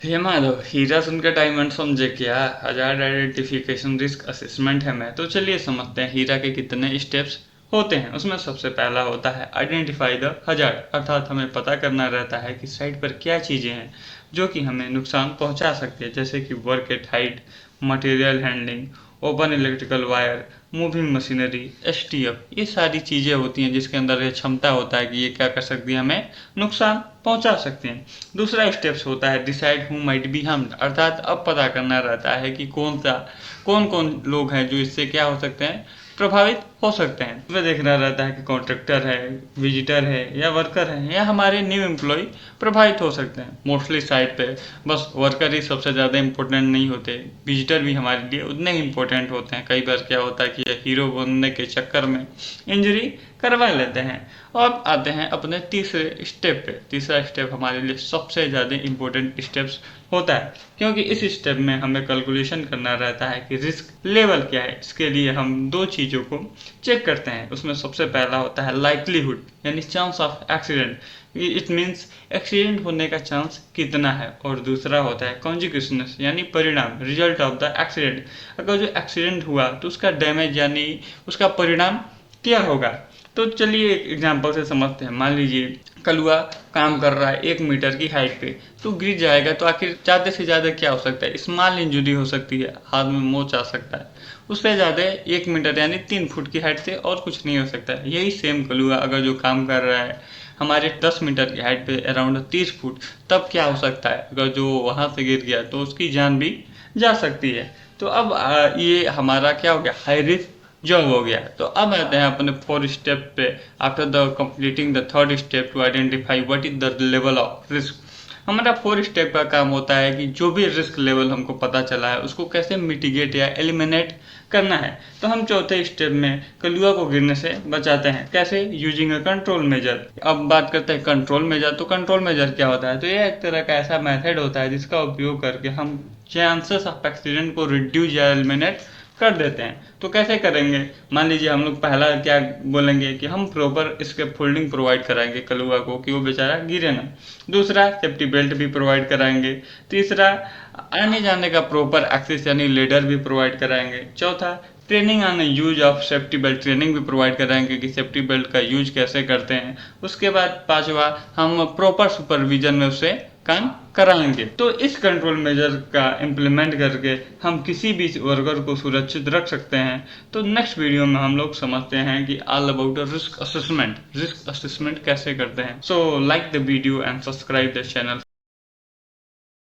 हे माधव, हीरा सुनकर डायमंड समझे क्या? हजार्ड आइडेंटिफिकेशन रिस्क असेसमेंट है। मैं तो चलिए समझते हैं हीरा के कितने स्टेप्स होते हैं। उसमें सबसे पहला होता है आइडेंटिफाई द हजार्ड, अर्थात हमें पता करना रहता है कि साइट पर क्या चीज़ें हैं जो कि हमें नुकसान पहुंचा सकती है, जैसे कि work at height, material handling, open electrical wire, moving machinery, STF. ये सारी चीज़ें होती हैं जिसके अंदर ये क्षमता होता है कि ये क्या कर सकती है, हमें नुकसान पहुंचा सकते हैं। दूसरा स्टेप्स होता है decide who might be harmed, अर्थात अब पता करना रहता है कि कौन कौन लोग हैं जो इससे क्या हो सकते हैं, प्रभावित हो सकते हैं। इसमें देखना रहता है कि कॉन्ट्रैक्टर है, विजिटर है या वर्कर है या हमारे न्यू एम्प्लॉय प्रभावित हो सकते हैं। मोस्टली साइट पे बस वर्कर ही सबसे ज़्यादा इम्पोर्टेंट नहीं होते, विजिटर भी हमारे लिए उतने ही इम्पोर्टेंट होते हैं। कई बार क्या होता है कि हीरो बनने के चक्कर में इंजरी करवा लेते हैं। अब आते हैं अपने तीसरे स्टेप पे। तीसरा स्टेप हमारे लिए सबसे ज़्यादा इम्पोर्टेंट स्टेप्स होता है, क्योंकि इस स्टेप में हमें कैलकुलेशन करना रहता है कि रिस्क लेवल क्या है। इसके लिए हम दो चीज़ों को चेक करते हैं। उसमें सबसे पहला होता है लाइक्लीहुड, यानी chance of accident. It means accident होने का चांस कितना है। और दूसरा होता है कॉन्जिक्यूशनस, यानी परिणाम, रिजल्ट ऑफ द एक्सीडेंट। अगर जो एक्सीडेंट हुआ तो उसका डैमेज यानी उसका परिणाम क्या होगा। तो चलिए एक एग्जांपल से समझते हैं। मान लीजिए कलुआ काम कर रहा है 1 मीटर की हाइट पे, तो गिर जाएगा तो आखिर ज़्यादा से ज़्यादा क्या हो सकता है, स्मॉल इंजरी हो सकती है, हाथ में मोच आ सकता है। उससे ज़्यादा 1 मीटर यानी 3 फुट की हाइट से और कुछ नहीं हो सकता है। यही सेम कलुआ अगर जो काम कर रहा है हमारे 10 मीटर की हाइट पे अराउंड 30 फुट, तब क्या हो सकता है, अगर जो वहाँ से गिर गया तो उसकी जान भी जा सकती है। तो अब ये हमारा क्या हो गया, हाई रिस्क जॉब हो गया। तो अब आते हैं अपने 4 स्टेप पे। After the completing the third step to identify what is the level of risk. हमारा 4 स्टेप का काम होता है कि जो भी रिस्क लेवल हमको पता चला है उसको कैसे मिटिगेट या एलिमिनेट करना है। तो हम चौथे स्टेप में कलुआ को गिरने से बचाते हैं। कैसे? Using a control measure. अब बात करते हैं कंट्रोल मेजर। तो कंट्रोल मेजर क्या होता है? तो यह एक तरह का ऐसा मेथड होता है जिसका उपयोग करके हम चांसेस ऑफ एक्सीडेंट को रिड्यूस या एलिमिनेट कर देते हैं। तो कैसे करेंगे? मान लीजिए हम लोग पहला क्या बोलेंगे कि हम प्रॉपर इसके फोल्डिंग प्रोवाइड कराएंगे कलुआ को कि वो बेचारा गिरे ना। दूसरा, सेफ्टी बेल्ट भी प्रोवाइड कराएंगे। तीसरा, आने जाने का प्रॉपर एक्सेस यानी लेडर भी प्रोवाइड कराएंगे। चौथा, training on use of safety belt, training भी प्रोवाइड कराएंगे कि सेफ्टी बेल्ट का यूज कैसे करते हैं। उसके बाद पांचवा, हम प्रॉपर सुपरविजन में उसे काम कराएंगे। तो इस कंट्रोल मेजर का इम्प्लीमेंट करके हम किसी भी वर्कर को सुरक्षित रख सकते हैं। तो नेक्स्ट वीडियो में हम लोग समझते हैं कि ऑल अबाउट रिस्क असेसमेंट कैसे करते हैं। So like the video and subscribe the channel.